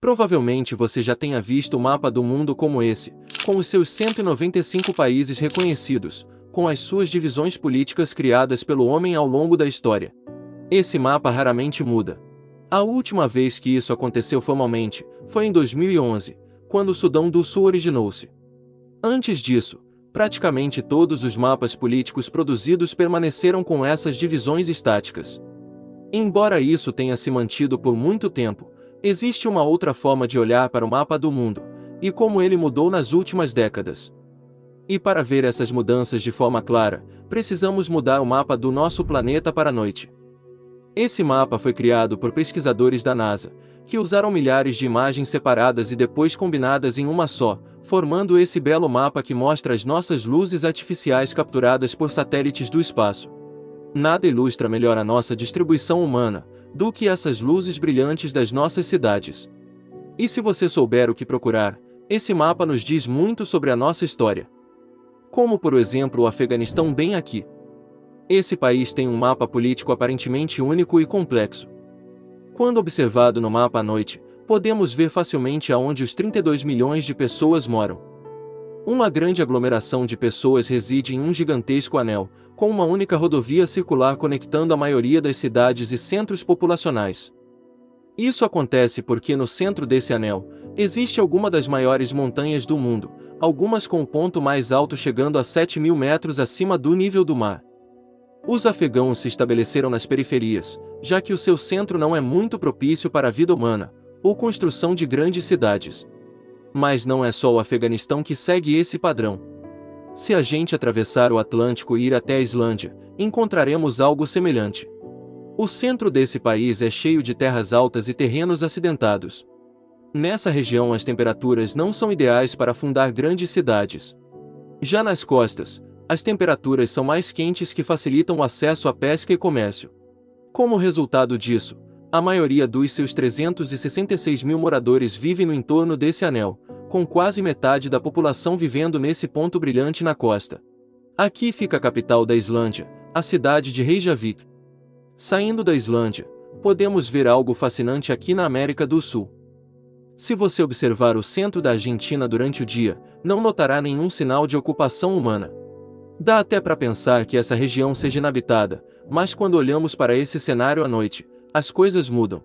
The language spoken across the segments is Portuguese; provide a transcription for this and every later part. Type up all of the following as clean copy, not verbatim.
Provavelmente você já tenha visto o mapa do mundo como esse, com os seus 195 países reconhecidos, com as suas divisões políticas criadas pelo homem ao longo da história. Esse mapa raramente muda. A última vez que isso aconteceu formalmente foi em 2011, quando o Sudão do Sul originou-se. Antes disso, praticamente todos os mapas políticos produzidos permaneceram com essas divisões estáticas. Embora isso tenha se mantido por muito tempo, existe uma outra forma de olhar para o mapa do mundo, e como ele mudou nas últimas décadas. E para ver essas mudanças de forma clara, precisamos mudar o mapa do nosso planeta para a noite. Esse mapa foi criado por pesquisadores da NASA, que usaram milhares de imagens separadas e depois combinadas em uma só, formando esse belo mapa que mostra as nossas luzes artificiais capturadas por satélites do espaço. Nada ilustra melhor a nossa distribuição humana do que essas luzes brilhantes das nossas cidades. E se você souber o que procurar, esse mapa nos diz muito sobre a nossa história. Como por exemplo o Afeganistão bem aqui. Esse país tem um mapa político aparentemente único e complexo. Quando observado no mapa à noite, podemos ver facilmente aonde os 32 milhões de pessoas moram. Uma grande aglomeração de pessoas reside em um gigantesco anel, com uma única rodovia circular conectando a maioria das cidades e centros populacionais. Isso acontece porque no centro desse anel, existe alguma das maiores montanhas do mundo, algumas com o ponto mais alto chegando a 7.000 metros acima do nível do mar. Os afegãos se estabeleceram nas periferias, já que o seu centro não é muito propício para a vida humana, ou construção de grandes cidades. Mas não é só o Afeganistão que segue esse padrão. Se a gente atravessar o Atlântico e ir até a Islândia, encontraremos algo semelhante. O centro desse país é cheio de terras altas e terrenos acidentados. Nessa região as temperaturas não são ideais para fundar grandes cidades. Já nas costas, as temperaturas são mais quentes que facilitam o acesso à pesca e comércio. Como resultado disso, a maioria dos seus 366 mil moradores vive no entorno desse anel, com quase metade da população vivendo nesse ponto brilhante na costa. Aqui fica a capital da Islândia, a cidade de Reykjavik. Saindo da Islândia, podemos ver algo fascinante aqui na América do Sul. Se você observar o centro da Argentina durante o dia, não notará nenhum sinal de ocupação humana. Dá até para pensar que essa região seja inabitada, mas quando olhamos para esse cenário à noite, as coisas mudam.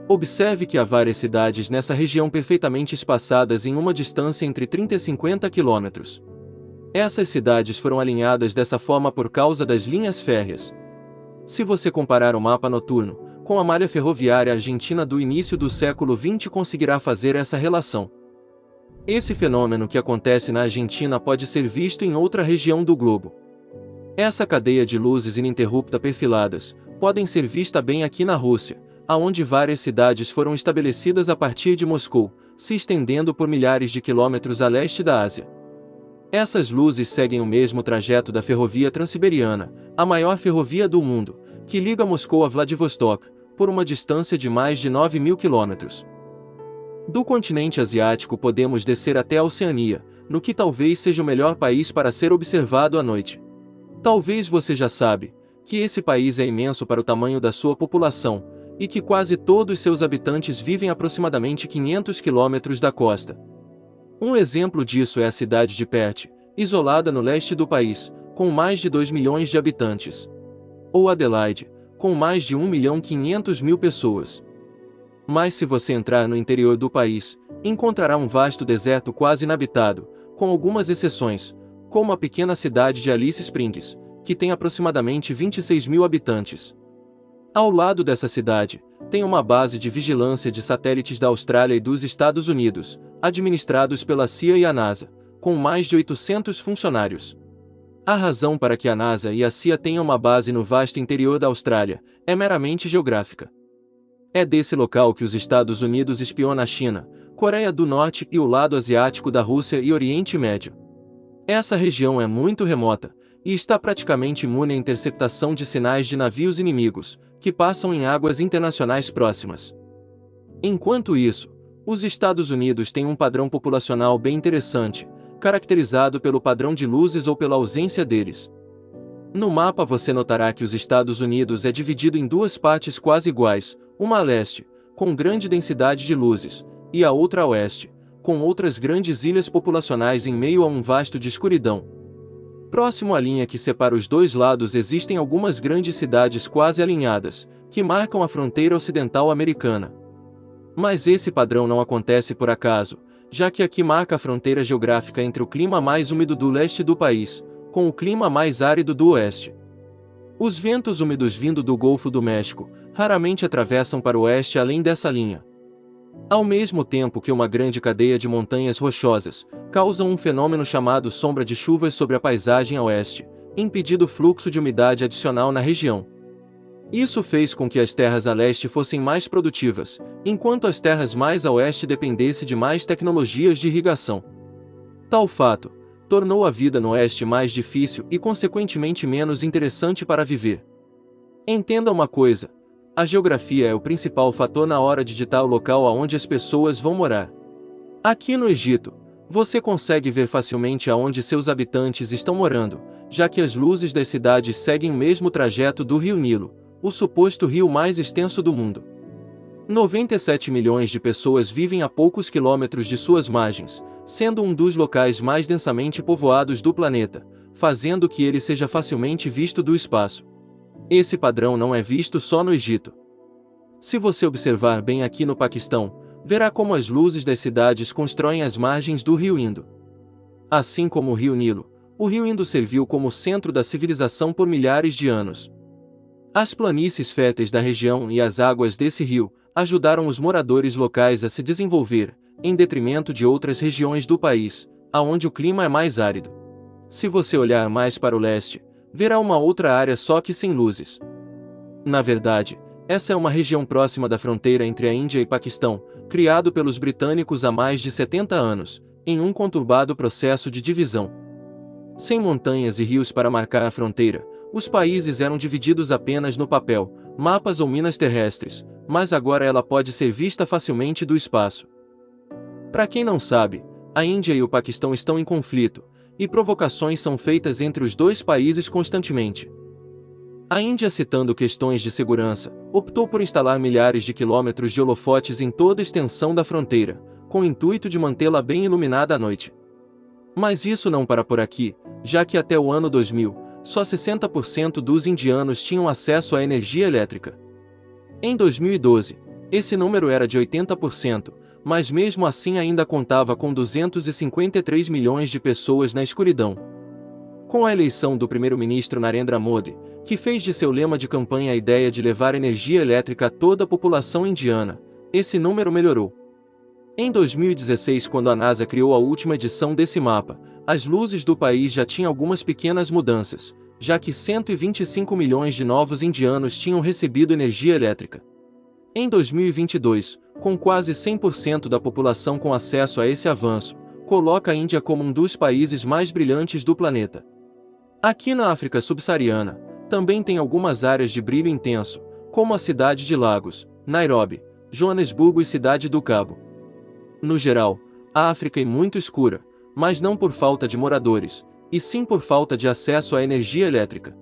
Observe que há várias cidades nessa região perfeitamente espaçadas em uma distância entre 30 e 50 quilômetros. Essas cidades foram alinhadas dessa forma por causa das linhas férreas. Se você comparar o mapa noturno com a malha ferroviária argentina do início do século XX, conseguirá fazer essa relação. Esse fenômeno que acontece na Argentina pode ser visto em outra região do globo. Essa cadeia de luzes ininterrupta perfiladas podem ser vista bem aqui na Rússia, aonde várias cidades foram estabelecidas a partir de Moscou, se estendendo por milhares de quilômetros a leste da Ásia. Essas luzes seguem o mesmo trajeto da ferrovia Transiberiana, a maior ferrovia do mundo, que liga Moscou a Vladivostok, por uma distância de mais de 9.000 quilômetros. Do continente asiático podemos descer até a Oceania, no que talvez seja o melhor país para ser observado à noite. Talvez você já sabe que esse país é imenso para o tamanho da sua população, e que quase todos seus habitantes vivem a aproximadamente 500 quilômetros da costa. Um exemplo disso é a cidade de Perth, isolada no leste do país, com mais de 2 milhões de habitantes. Ou Adelaide, com mais de 1.500.000 pessoas. Mas se você entrar no interior do país, encontrará um vasto deserto quase inabitado, com algumas exceções, como a pequena cidade de Alice Springs, que tem aproximadamente 26.000 habitantes. Ao lado dessa cidade, tem uma base de vigilância de satélites da Austrália e dos Estados Unidos, administrados pela CIA e a NASA, com mais de 800 funcionários. A razão para que a NASA e a CIA tenham uma base no vasto interior da Austrália é meramente geográfica. É desse local que os Estados Unidos espiam a China, Coreia do Norte e o lado asiático da Rússia e Oriente Médio. Essa região é muito remota, e está praticamente imune à interceptação de sinais de navios inimigos, que passam em águas internacionais próximas. Enquanto isso, os Estados Unidos têm um padrão populacional bem interessante, caracterizado pelo padrão de luzes ou pela ausência deles. No mapa você notará que os Estados Unidos é dividido em duas partes quase iguais, uma a leste, com grande densidade de luzes, e a outra a oeste, com outras grandes ilhas populacionais em meio a um vasto de escuridão. Próximo à linha que separa os dois lados existem algumas grandes cidades quase alinhadas, que marcam a fronteira ocidental americana. Mas esse padrão não acontece por acaso, já que aqui marca a fronteira geográfica entre o clima mais úmido do leste do país, com o clima mais árido do oeste. Os ventos úmidos vindo do Golfo do México raramente atravessam para o oeste além dessa linha. Ao mesmo tempo que uma grande cadeia de montanhas rochosas causam um fenômeno chamado sombra de chuvas sobre a paisagem a oeste, impedindo o fluxo de umidade adicional na região. Isso fez com que as terras a leste fossem mais produtivas, enquanto as terras mais a oeste dependessem de mais tecnologias de irrigação. Tal fato tornou a vida no oeste mais difícil e consequentemente menos interessante para viver. Entenda uma coisa: a geografia é o principal fator na hora de ditar o local aonde as pessoas vão morar. Aqui no Egito, você consegue ver facilmente aonde seus habitantes estão morando, já que as luzes das cidades seguem o mesmo trajeto do rio Nilo, o suposto rio mais extenso do mundo. 97 milhões de pessoas vivem a poucos quilômetros de suas margens, sendo um dos locais mais densamente povoados do planeta, fazendo que ele seja facilmente visto do espaço. Esse padrão não é visto só no Egito. Se você observar bem aqui no Paquistão, verá como as luzes das cidades constroem as margens do rio Indo. Assim como o rio Nilo, o rio Indo serviu como centro da civilização por milhares de anos. As planícies férteis da região e as águas desse rio ajudaram os moradores locais a se desenvolver, em detrimento de outras regiões do país, aonde o clima é mais árido. Se você olhar mais para o leste, verá uma outra área só que sem luzes. Na verdade, essa é uma região próxima da fronteira entre a Índia e Paquistão, criado pelos britânicos há mais de 70 anos, em um conturbado processo de divisão. Sem montanhas e rios para marcar a fronteira, os países eram divididos apenas no papel, mapas ou minas terrestres, mas agora ela pode ser vista facilmente do espaço. Para quem não sabe, a Índia e o Paquistão estão em conflito, e provocações são feitas entre os dois países constantemente. A Índia, citando questões de segurança, optou por instalar milhares de quilômetros de holofotes em toda a extensão da fronteira, com o intuito de mantê-la bem iluminada à noite. Mas isso não para por aqui, já que até o ano 2000, só 60% dos indianos tinham acesso à energia elétrica. Em 2012, esse número era de 80%, mas mesmo assim ainda contava com 253 milhões de pessoas na escuridão. Com a eleição do primeiro-ministro Narendra Modi, que fez de seu lema de campanha a ideia de levar energia elétrica a toda a população indiana, esse número melhorou. Em 2016, quando a NASA criou a última edição desse mapa, as luzes do país já tinham algumas pequenas mudanças, já que 125 milhões de novos indianos tinham recebido energia elétrica. Em 2022, com quase 100% da população com acesso a esse avanço, coloca a Índia como um dos países mais brilhantes do planeta. Aqui na África subsaariana, também tem algumas áreas de brilho intenso, como a cidade de Lagos, Nairobi, Joanesburgo e Cidade do Cabo. No geral, a África é muito escura, mas não por falta de moradores, e sim por falta de acesso à energia elétrica.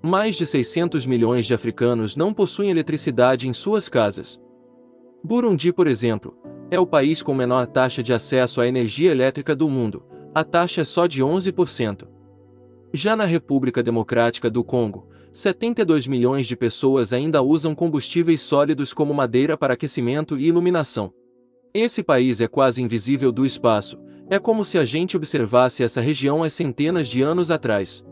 Mais de 600 milhões de africanos não possuem eletricidade em suas casas. Burundi, por exemplo, é o país com menor taxa de acesso à energia elétrica do mundo, a taxa é só de 11%. Já na República Democrática do Congo, 72 milhões de pessoas ainda usam combustíveis sólidos como madeira para aquecimento e iluminação. Esse país é quase invisível do espaço, é como se a gente observasse essa região há centenas de anos atrás.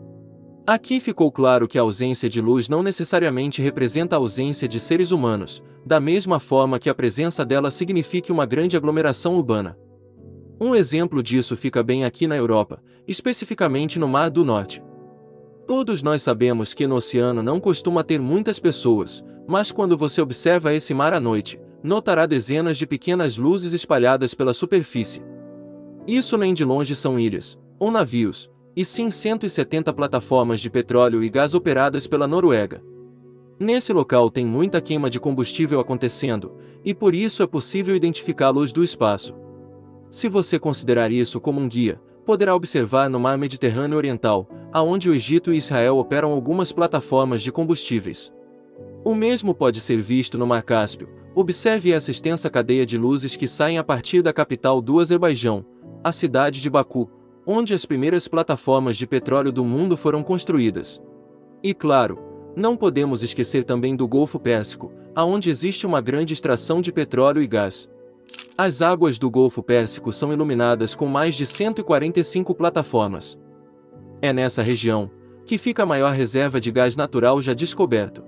Aqui ficou claro que a ausência de luz não necessariamente representa a ausência de seres humanos, da mesma forma que a presença dela signifique uma grande aglomeração urbana. Um exemplo disso fica bem aqui na Europa, especificamente no Mar do Norte. Todos nós sabemos que no oceano não costuma ter muitas pessoas, mas quando você observa esse mar à noite, notará dezenas de pequenas luzes espalhadas pela superfície. Isso nem de longe são ilhas, ou navios, e sim 170 plataformas de petróleo e gás operadas pela Noruega. Nesse local tem muita queima de combustível acontecendo, e por isso é possível identificar a luz do espaço. Se você considerar isso como um guia, poderá observar no Mar Mediterrâneo Oriental, aonde o Egito e Israel operam algumas plataformas de combustíveis. O mesmo pode ser visto no Mar Cáspio, Observe essa extensa cadeia de luzes que saem a partir da capital do Azerbaijão, a cidade de Baku, onde as primeiras plataformas de petróleo do mundo foram construídas. E claro, não podemos esquecer também do Golfo Pérsico, aonde existe uma grande extração de petróleo e gás. As águas do Golfo Pérsico são iluminadas com mais de 145 plataformas. É nessa região que fica a maior reserva de gás natural já descoberto.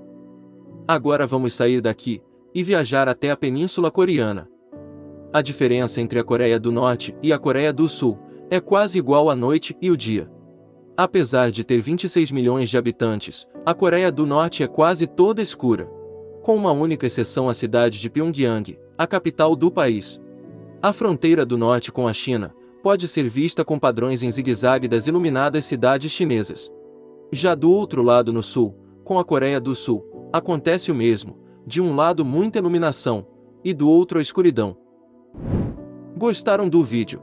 Agora vamos sair daqui e viajar até a Península Coreana. A diferença entre a Coreia do Norte e a Coreia do Sul é quase igual à noite e o dia. Apesar de ter 26 milhões de habitantes, a Coreia do Norte é quase toda escura, com uma única exceção a cidade de Pyongyang, a capital do país. A fronteira do norte com a China pode ser vista com padrões em zigue-zague das iluminadas cidades chinesas. Já do outro lado no sul, com a Coreia do Sul, acontece o mesmo, de um lado muita iluminação, e do outro a escuridão. Gostaram do vídeo?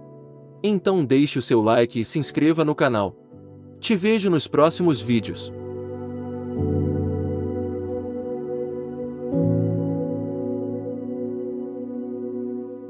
Então deixe o seu like e se inscreva no canal. Te vejo nos próximos vídeos.